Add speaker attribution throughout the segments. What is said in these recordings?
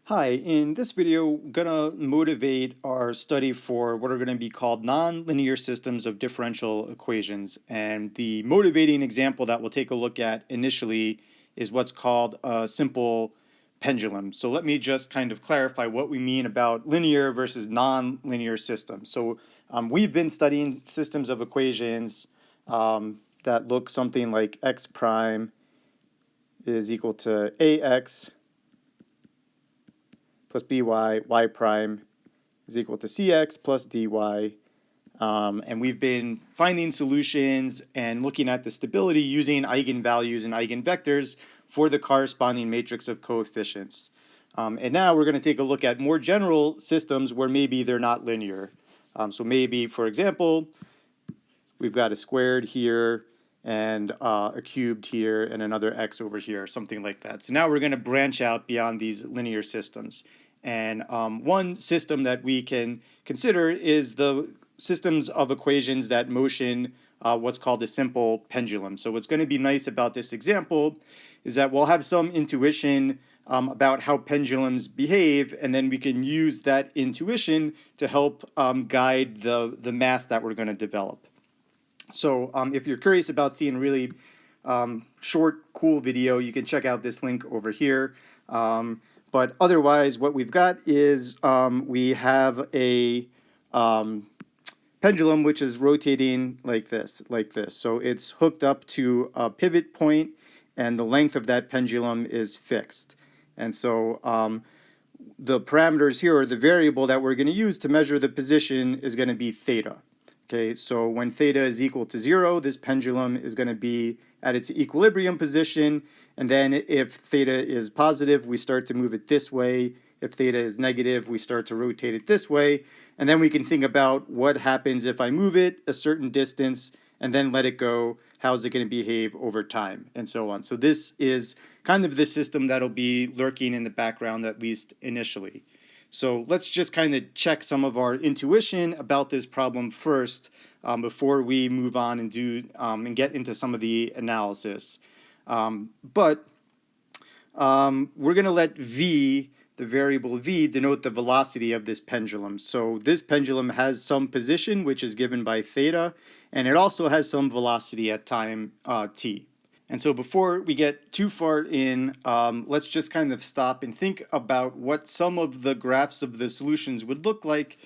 Speaker 1: Hi, in this video, I'm gonna motivate our study for what are gonna be called nonlinear systems of differential equations. And the motivating example that we'll take a look at initially is what's called a simple pendulum. So let me just kind of clarify what we mean about linear versus nonlinear systems. So we've been studying systems of equations that look something like x prime is equal to ax plus by, y prime is equal to cx plus dy. And we've been finding solutions and looking at the stability using eigenvalues and eigenvectors for the corresponding matrix of coefficients. And now we're going to take a look at more general systems where maybe they're not linear. So maybe, for example, we've got a squared here and a cubed here and another x over here, something like that. So now we're going to branch out beyond these linear systems. And one system that we can consider is the systems of equations that motion what's called a simple pendulum. So what's going to be nice about this example is that we'll have some intuition about how pendulums behave, and then we can use that intuition to help guide the math that we're going to develop. So if you're curious about seeing a really short, cool video, you can check out this link over here. But otherwise, what we've got is we have a pendulum which is rotating like this. So it's hooked up to a pivot point, and the length of that pendulum is fixed. And so the parameters here, or the variable that we're going to use to measure the position, is going to be theta. Okay, so when theta is equal to 0, this pendulum is going to be at its equilibrium position, and then if theta is positive, we start to move it this way. If theta is negative, we start to rotate it this way, and then we can think about what happens if I move it a certain distance and then let it go. How's it going to behave over time, and so on. So this is kind of the system that'll be lurking in the background, at least initially. So let's just kind of check some of our intuition about this problem first before we move on and and get into some of the analysis. But we're going to let v, the variable v, denote the velocity of this pendulum. So this pendulum has some position, which is given by theta, and it also has some velocity at time t. And so before we get too far in, let's just kind of stop and think about what some of the graphs of the solutions would look like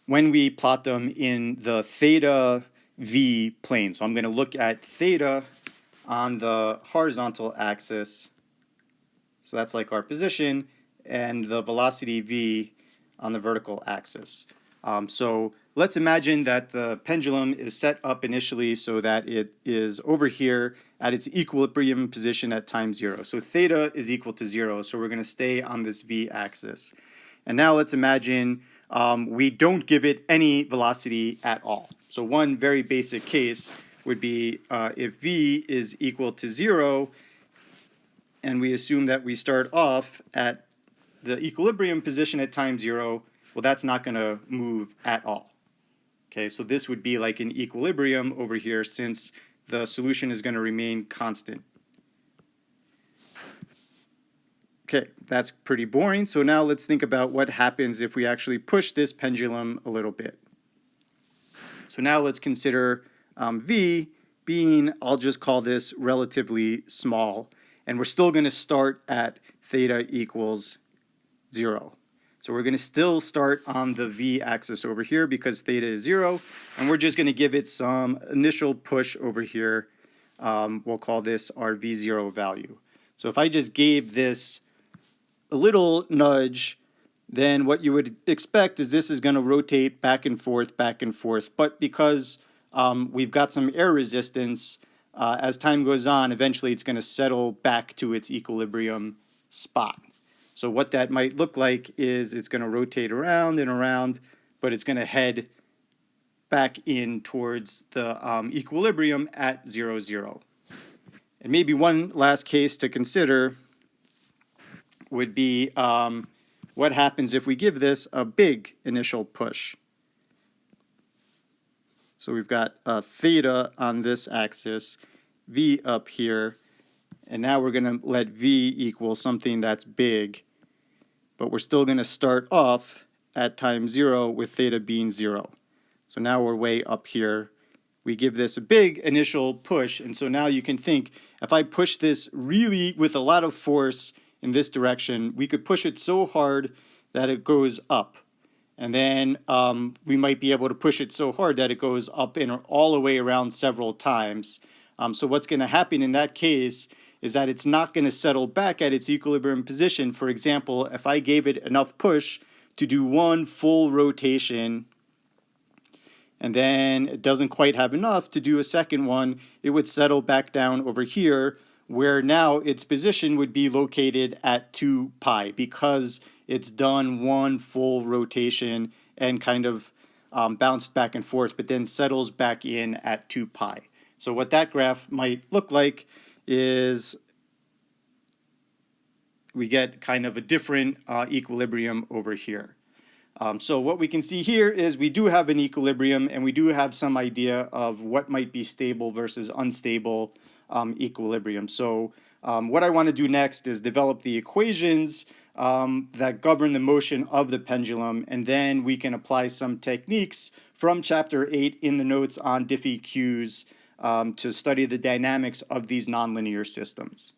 Speaker 1: when we plot them in the theta v plane. So I'm going to look at theta on the horizontal axis. So that's like our position, and the velocity v on the vertical axis. So let's imagine that the pendulum is set up initially so that it is over here at its equilibrium position at time 0. So theta is equal to 0, so we're going to stay on this v-axis. And now let's imagine we don't give it any velocity at all. So one very basic case would be if v is equal to 0, and we assume that we start off at the equilibrium position at time 0, well, that's not going to move at all. Okay, so this would be like an equilibrium over here since the solution is going to remain constant. Okay, that's pretty boring. So now let's think about what happens if we actually push this pendulum a little bit. So now let's consider v being, I'll just call this relatively small, and we're still going to start at theta equals 0. So we're going to still start on the v-axis over here because theta is 0, and we're just going to give it some initial push over here. We'll call this our v0 value. So if I just gave this a little nudge, then what you would expect is this is going to rotate back and forth, but because we've got some air resistance, as time goes on, eventually it's going to settle back to its equilibrium spot. So what that might look like is it's going to rotate around and around, but it's going to head back in towards the equilibrium at 0, 0. And maybe one last case to consider would be what happens if we give this a big initial push. So we've got theta on this axis, v up here, and now we're going to let v equal something that's big. but we're still going to start off at time 0 with theta being 0. So now we're way up here. We give this a big initial push, and so now you can think, if I push this really with a lot of force in this direction, we could push it so hard that it goes up. And then we might be able to push it so hard that it goes up and all the way around several times. So what's going to happen in that case is that it's not going to settle back at its equilibrium position. For example, if I gave it enough push to do one full rotation, and then it doesn't quite have enough to do a second one, it would settle back down over here, where now its position would be located at 2 pi, because it's done one full rotation and kind of bounced back and forth, but then settles back in at 2 pi. So what that graph might look like is we get kind of a different equilibrium over here. So what we can see here is we do have an equilibrium, and we do have some idea of what might be stable versus unstable equilibrium. So what I want to do next is develop the equations that govern the motion of the pendulum, and then we can apply some techniques from Chapter 8 in the notes on Diffie Qs to study the dynamics of these nonlinear systems.